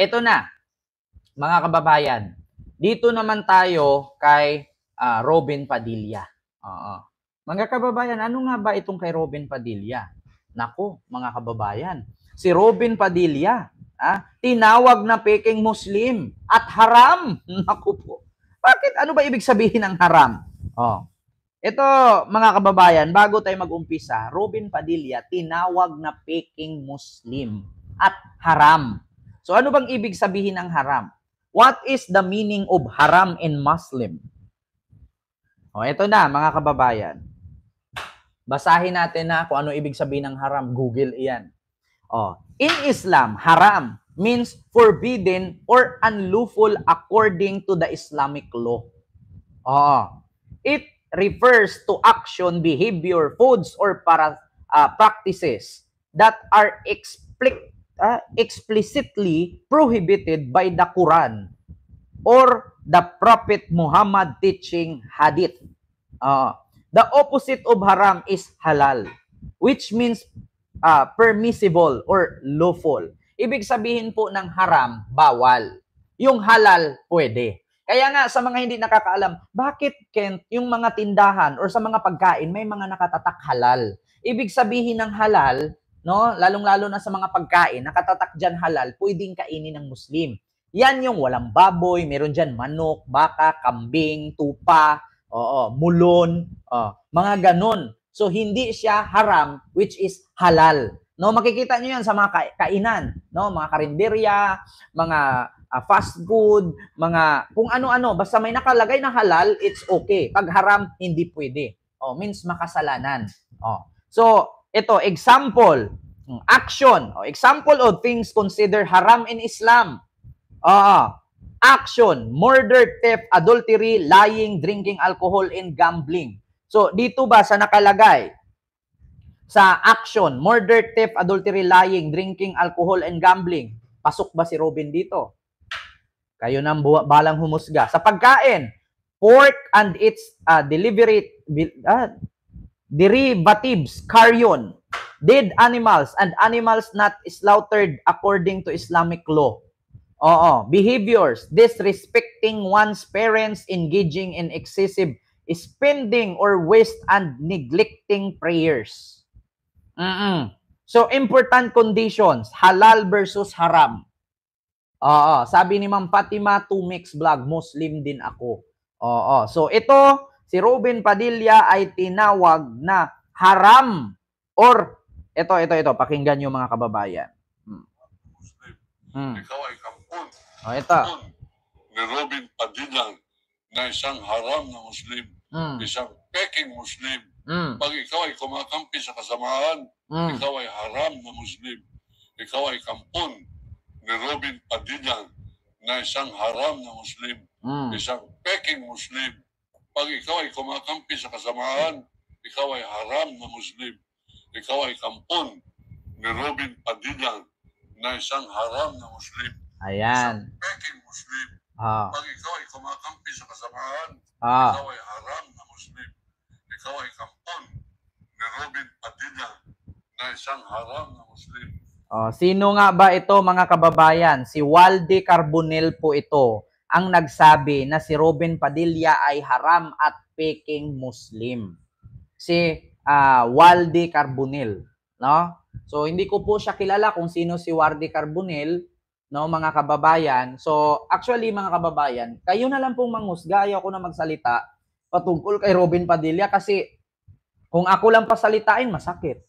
Ito na, mga kababayan. Dito naman tayo kay Robin Padilla. Oo. Mga kababayan, ano nga ba itong kay Robin Padilla? Nako, mga kababayan, si Robin Padilla, tinawag na peking Muslim at haram. Naku po. Bakit? Ano ba ibig sabihin ng haram? Oh. Ito, mga kababayan, bago tayo mag-umpisa, Robin Padilla, tinawag na peking Muslim at haram. So ano bang ibig sabihin ng haram? What is the meaning of haram in Muslim? O, ito na, mga kababayan. Basahin natin na kung ano ibig sabihin ng haram. Google iyan. O, in Islam, haram means forbidden or unlawful according to the Islamic law. O, it refers to action, behavior, foods, or practices that are explicitly prohibited by the Quran or the Prophet Muhammad teaching hadith. The opposite of haram is halal, which means permissible or lawful. Ibig sabihin po ng haram, bawal. Yung halal, pwede. Kaya nga sa mga hindi nakakaalam, bakit Kent, yung mga tindahan or sa mga pagkain may mga nakatatak halal? Ibig sabihin ng halal, no, lalong-lalo na sa mga pagkain, nakatatak diyan halal, pwedeng kainin ng Muslim. Yan yung walang baboy, meron diyan manok, baka, kambing, tupa, mulon, mga ganon. So hindi siya haram, which is halal. No, makikita niyo yan sa mga kainan, no, mga karinderya, mga fast food, mga kung ano-ano, basta may nakalagay na halal, it's okay. Pag haram, hindi pwede. Means makasalanan. So, ito example, action, example of things considered haram in Islam. Action, murder, theft, adultery, lying, drinking alcohol, and gambling. So, dito ba sa nakalagay? Sa action, murder, theft, adultery, lying, drinking alcohol, and gambling. Pasok ba si Robin dito? Kayo nang balang humusga. Sa pagkain, pork and its derivatives, carrion, dead animals, and animals not slaughtered according to Islamic law. Behaviors, disrespecting one's parents, engaging in excessive spending or waste, and neglecting prayers. So, important conditions, halal versus haram. Sabi ni Ma'am Fatima, 2mix vlog, Muslim din ako. So, ito, si Robin Padilla ay tinawag na haram or, ito, pakinggan nyo mga kababayan. Ikaw ay kampun. Ito. Ni Robin Padilla na isang haram na Muslim. Isang peking Muslim. Pag ikaw ay kumakampi sa kasamaan, ikaw ay haram na Muslim. Ikaw ay kampun ni Robin Padilla na isang haram na Muslim. Isang peking Muslim. Pag ikaw ay kumakampi sa kasamaan, ikaw ay haram na Muslim. Ikaw ay kampun ni Robin Padilla na isang haram na Muslim. Ayan. Isang peking Muslim. Pag ikaw ay kumakampi sa kasamaan, ikaw ay haram na Muslim. Ikaw ay kampon ni Robin Padilla na isang haram na Muslim. Sino nga ba ito mga kababayan? Si Walde Carbonell po ito ang nagsabi na si Robin Padilla ay haram at peking Muslim. Si Walde Carbonell, no? So hindi ko po siya kilala kung sino si Walde Carbonell, no, mga kababayan. So actually mga kababayan, kayo na lang pong manghusga, ayaw ko na magsalita patungkol kay Robin Padilla kasi kung ako lang pasalitain, masakit.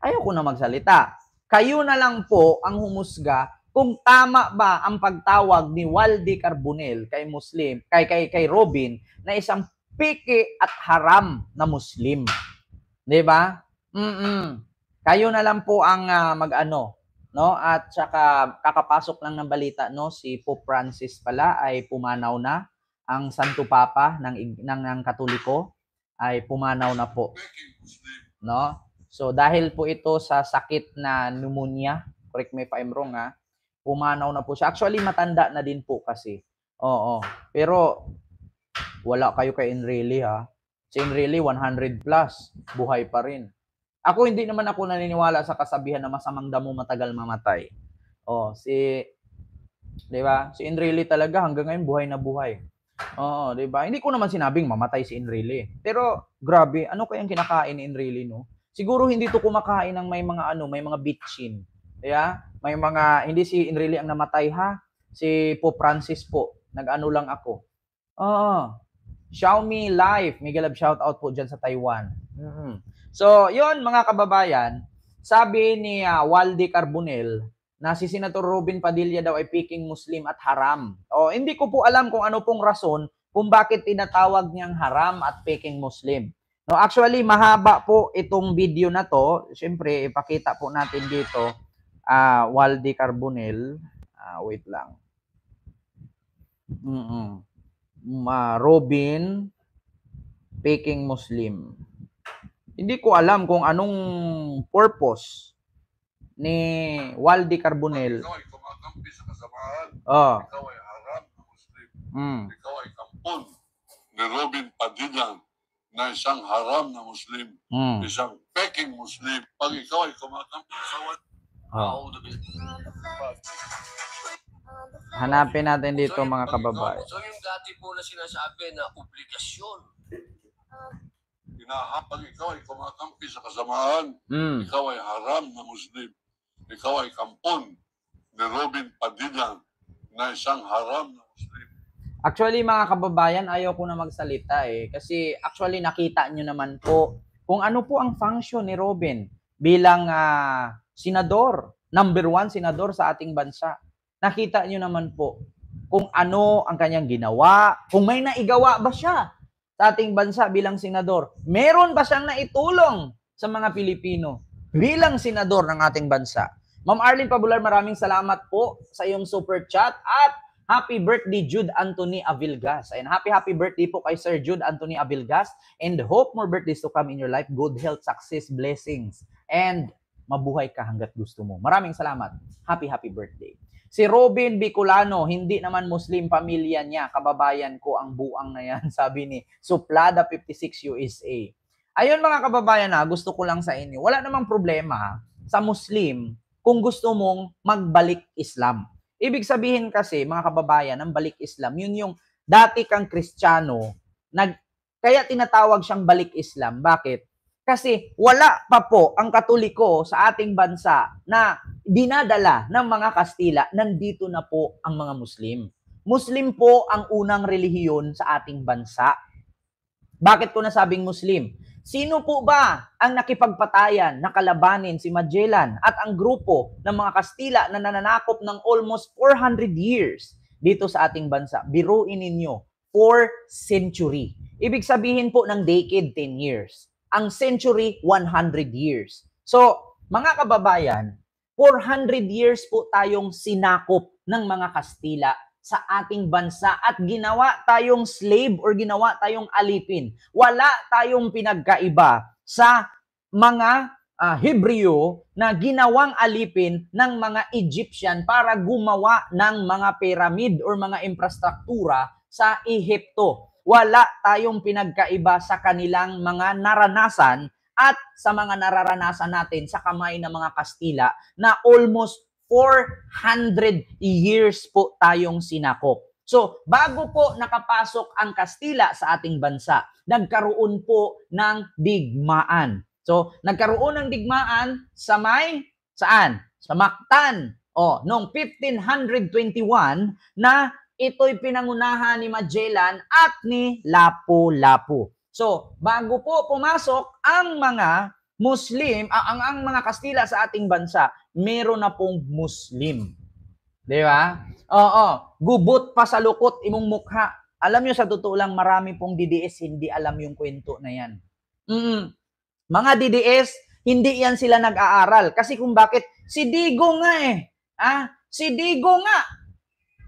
Ayaw ko na magsalita. Kayo na lang po ang humusga kung tama ba ang pagtawag ni Walde Carbonell kay Muslim, kay Robin na isang piki at haram na Muslim. 'Di ba? Kayo na lang po ang mag-ano, no? At saka kakapasok lang ng balita, no, si Pope Francis pala ay pumanaw na, ang Santo Papa ng Katoliko ay pumanaw na po, no? So dahil po ito sa sakit na pneumonia, correct me if I'm wrong pumanaw na po siya. Actually matanda na din po kasi. Pero wala kayo kay Enrile Si Enrile 100 plus, buhay pa rin. Ako hindi naman ako naniniwala sa kasabihan na masamang damo matagal mamatay. 'Di ba? Si Enrile talaga hanggang ngayon buhay na buhay. Oo, 'di ba? Hindi ko naman sinabing mamatay si Enrile. Pero grabe, ano kayang kinakain ni Enrile, no? Siguro hindi to kumakain ng may mga may mga bitchin. Yeah? May mga hindi si Enrile ang namatay ha. Si Pope Francis po. Nag-ano lang ako. Oo. Xiaomi Life. Miguel Love shout out po dyan sa Taiwan. So, yun mga kababayan, sabi ni Walde Carbonell na si Senator Robin Padilla daw ay peking Muslim at haram. Hindi ko po alam kung ano pong rason kung bakit tinatawag niyang haram at peking Muslim. No, actually, mahaba po itong video na to. Siyempre, ipakita po natin dito. Walde Carbonell. Wait lang. Robin peking Muslim. Hindi ko alam kung anong purpose ni Walde Carbonell. Ikaw ay kumakampi sa kasamaan. Ikaw ay haram na Muslim. Ikaw ay kampon ni Robin Padilla na isang haram na Muslim. Isang peking Muslim. Pag ikaw ay kumakampi sa hanapin natin dito mga kababayan. So yung dati po na sinasabi na obligasyon. Pag ikaw ay kumakampi sa kasamaan, ikaw ay haram na Muslim. Ikaw ay kampon ni Robin Padilla na isang haram na Muslim. Actually mga kababayan, ayaw ko na magsalita kasi actually nakita nyo naman po kung ano po ang function ni Robin bilang senador, number 1 senador sa ating bansa. Nakita nyo naman po kung ano ang kanyang ginawa, kung may naigawa ba siya sa ating bansa bilang senador. Meron ba siyang naitulong sa mga Pilipino bilang senador ng ating bansa? Ma'am Arlene Pabular, maraming salamat po sa iyong super chat at happy birthday Jude Anthony Avilgas. And happy birthday po kay Sir Jude Anthony Avilgas and hope more birthdays to come in your life. Good health, success, blessings, and mabuhay ka hanggat gusto mo. Maraming salamat. Happy birthday. Si Robin Bicolano, hindi naman Muslim pamilya niya, kababayan ko ang buang na yan, sabi ni Suplada 56 USA. Ayun mga kababayan gusto ko lang sa inyo, wala namang problema sa Muslim kung gusto mong magbalik Islam. Ibig sabihin kasi mga kababayan, ang balik Islam, yun yung dati kang Kristiyano, kaya tinatawag siyang balik Islam. Bakit? Kasi wala pa po ang Katoliko sa ating bansa na dinadala ng mga Kastila, nandito na po ang mga Muslim. Muslim po ang unang relihiyon sa ating bansa. Bakit ko nasabing Muslim? Sino po ba ang nakipagpatayan, nakalabanin si Magellan at ang grupo ng mga Kastila na nananakop ng almost 400 years dito sa ating bansa? Biruin ninyo, 4 century. Ibig sabihin po ng decade, 10 years. Ang century, 100 years. So, mga kababayan, 400 years po tayong sinakop ng mga Kastila sa ating bansa at ginawa tayong slave or ginawa tayong alipin. Wala tayong pinagkaiba sa mga Hebreo na ginawang alipin ng mga Egyptian para gumawa ng mga pyramid or mga infrastruktura sa Ehipto. Wala tayong pinagkaiba sa kanilang mga naranasan at sa mga nararanasan natin sa kamay ng mga Kastila na almost 400 years po tayong sinakop. So, bago po nakapasok ang Kastila sa ating bansa, nagkaroon po ng digmaan. So, nagkaroon ng digmaan sa saan? Sa Mactan. Noong 1521 na ito'y pinangunahan ni Magellan at ni Lapu-Lapu. So, bago po pumasok ang mga Muslim, ang mga Kastila sa ating bansa, meron na pong Muslim. Di ba? Gubot pa sa lukot imong mukha. Alam nyo, sa totoo lang, marami pong DDS hindi alam yung kwento na yan. Mga DDS, hindi yan sila nag-aaral. Kasi kung bakit, si Digo nga Si Digo nga,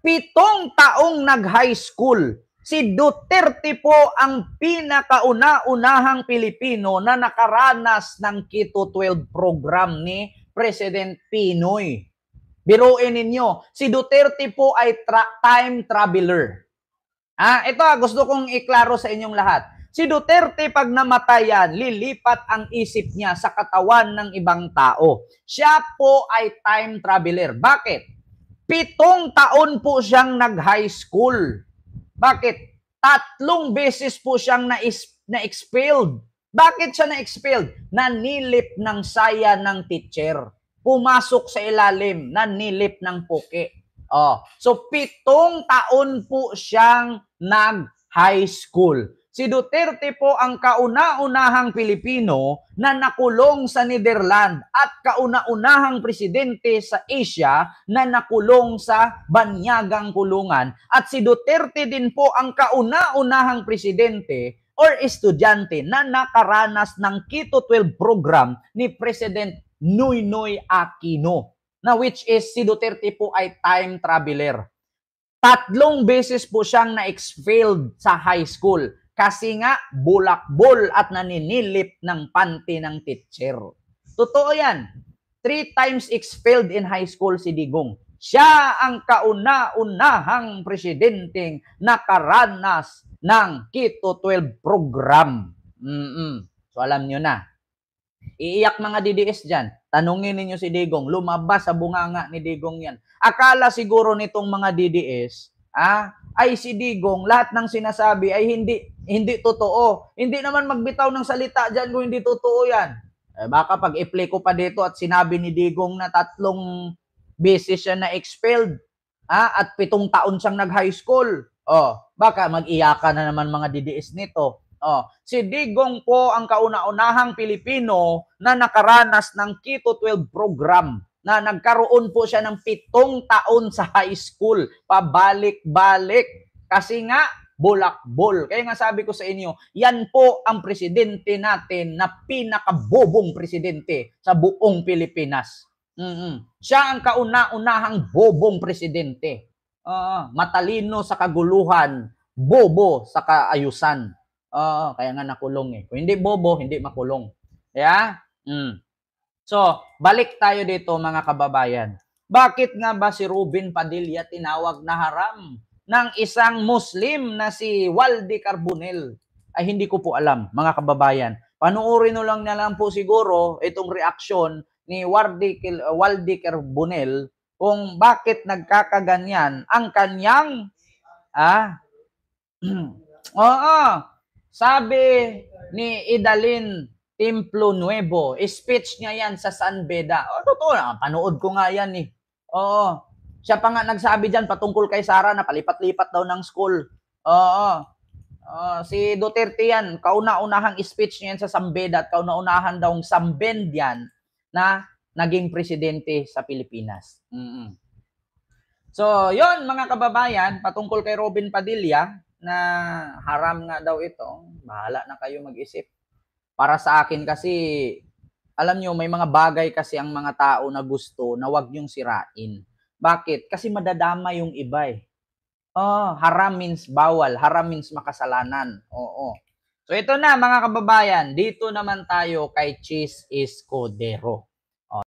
7 taong nag-high school. Si Duterte po ang pinakauna-unahang Pilipino na nakaranas ng Keto 12 program ni President Pinoy. Biruin ninyo, si Duterte po ay time traveler. Ito gusto kong iklaro sa inyong lahat. Si Duterte pag namatayan, lilipat ang isip niya sa katawan ng ibang tao. Siya po ay time traveler. Bakit? 7 taon po siyang nag-high school. Bakit? 3 beses po siyang na-expelled. Bakit siya na-expelled? Nanilip ng saya ng teacher. Pumasok sa ilalim, nanilip ng puke. So 7 taon po siyang nag-high school. Si Duterte po ang kauna-unahang Pilipino na nakulong sa Netherlands at kauna-unahang presidente sa Asia na nakulong sa banyagang kulungan. At si Duterte din po ang kauna-unahang presidente or estudyante na nakaranas ng Keto 12 program ni President Noynoy Aquino, na which is si Duterte po ay time traveler. 3 beses po siyang na-expelled sa high school kasi nga bulakbol at naninilip ng panty ng teacher. Totoo yan. 3 times expelled in high school si Digong. Siya ang kauna-unahang presidenteng nakaranas ng Keto 12 program. So alam nyo na. Iiyak mga DDS dyan. Tanungin ninyo si Digong. Lumabas sa bunganga ni Digong yan. Akala siguro nitong mga DDS, ay si Digong, lahat ng sinasabi ay hindi totoo. Hindi naman magbitaw ng salita dyan kung hindi totoo yan. Baka pag i-play ko pa dito at sinabi ni Digong na 3 beses siya na-expelled, at 7 taon siyang nag-high school, baka mag-iyakan na naman mga DDS nito. Si Digong po ang kauna-unahang Pilipino na nakaranas ng Keto 12 program, na nagkaroon po siya ng 7 taon sa high school, pabalik-balik, kasi nga bulakbol. Kaya nga sabi ko sa inyo, yan po ang presidente natin na pinakabobong presidente sa buong Pilipinas. Siya ang kauna-unahang bobong presidente. Matalino sa kaguluhan, bobo sa kaayusan. Kaya nga nakulong Kung hindi bobo, hindi makulong. Yeah? So, balik tayo dito mga kababayan. Bakit nga ba si Robin Padilla tinawag na haram ng isang Muslim na si Waldy Carbonell? Ay hindi ko po alam mga kababayan. Panuorin nyo lang na lang po siguro itong reaksyon ni Waldy Carbonell kung bakit nagkakaganyan ang kanyang sabi ni Idalin Templo Nuevo, speech niya yan sa San Beda. Totoo na, panood ko nga yan Siya pa nga nagsabi dyan patungkol kay Sara na palipat-lipat daw ng school. Si Duterte yan, kauna-unahang speech niya yan sa San Beda at kauna-unahan daw Sambend yan na naging presidente sa Pilipinas. So, yon mga kababayan, patungkol kay Robin Padilla, na haram nga daw ito, bahala na kayo mag-isip. Para sa akin kasi, alam nyo, may mga bagay kasi ang mga tao na gusto na wag nyong sirain. Bakit? Kasi madadama yung iba Haram means bawal, haram means makasalanan. So ito na mga kababayan, dito naman tayo kay Cheese Escudero.